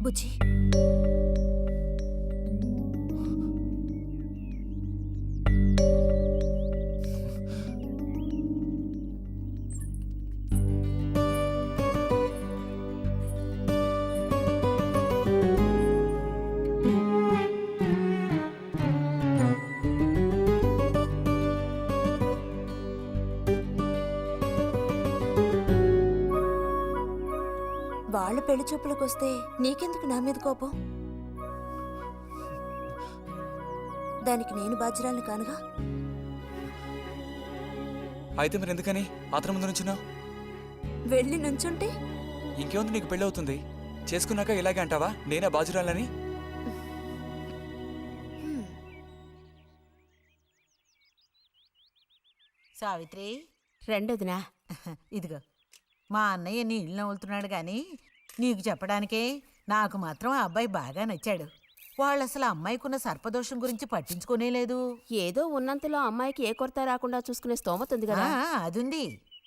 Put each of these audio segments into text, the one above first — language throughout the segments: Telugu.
బుజ్జి, వాళ్ళ పెళ్లి చూపులకు వస్తే నీకెందుకు నా మీద కోపం? దానికి నేను బాధ్యురాలిని కానుగా. అయితే మరి ఎందుకని అతని ముందు నుంచున్నావు? వెళ్ళి నుంచుంటే ఇంకేముంది, నీకు పెళ్ళి అవుతుంది. చేసుకున్నాక ఇలాగే అంటావా నేనే బాధ్యురాలని? సావిత్రి, రెండోదినా. ఇదిగో మా అన్నయ్య నీ ఇల్లు నవ్వులుతున్నాడు గాని నీకు చెప్పడానికే. నాకు మాత్రం ఆ అబ్బాయి బాగా నచ్చాడు. వాళ్ళు అసలు అమ్మాయికున్న సర్పదోషం గురించి పట్టించుకునే లేదు. ఏదో ఉన్నంతలో అమ్మాయికి ఏ కొరత రాకుండా చూసుకునే స్తోమత ఉంది కదా. అదుంది.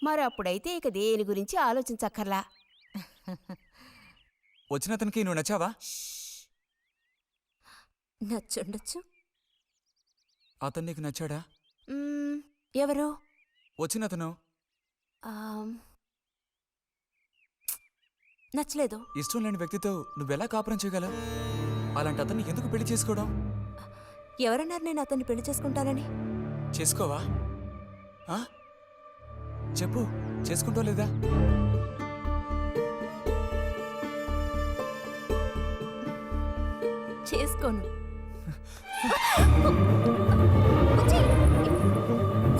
మరి అప్పుడైతే ఇక దేని గురించి ఆలోచించక్కర్లా. వచ్చిన అతనికి నువ్వు నచ్చావా? నచ్చుండొచ్చు. అతను నీకు నచ్చాడా? ఎవరు? వచ్చిన అతను నచ్చలేదు. ఇష్టం లేని వ్యక్తితో నువ్వెలా కాపురం చేయగలవు? అలాంటి అతన్ని ఎందుకు పెళ్లి చేసుకోవడం? ఎవరన్నారు నేను అతన్ని పెళ్లి చేసుకుంటానని? చేసుకోవా? చెప్పు, చేసుకుంటా లేదా? చేసుకోను.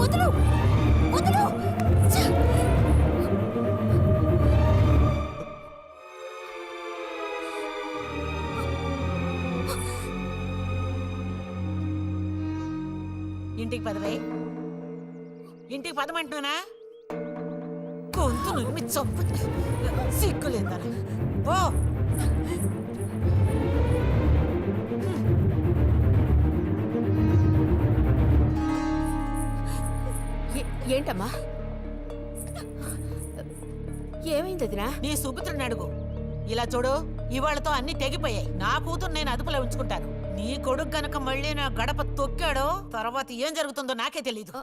వదలు, వదలు. ఇంటికి పదవే. ఇంటికి పదమంటున్నానా? గొంతు నువ్వు చంపు. సిగ్గులేదా? ఓ ఏంటమ్మా, ఏమైంది వదినా? నీ సుపుత్రుని అడుగు. ఇలా చూడు, ఇవాళతో అన్ని తెగిపోయాయి. నా కూతురు నేను అదుపులో ఉంచుకుంటాను. నీ కొడుకు గనక మళ్ళీ నా గడప తొక్కాడో తర్వాత ఏం జరుగుతుందో నాకే తెలీదు.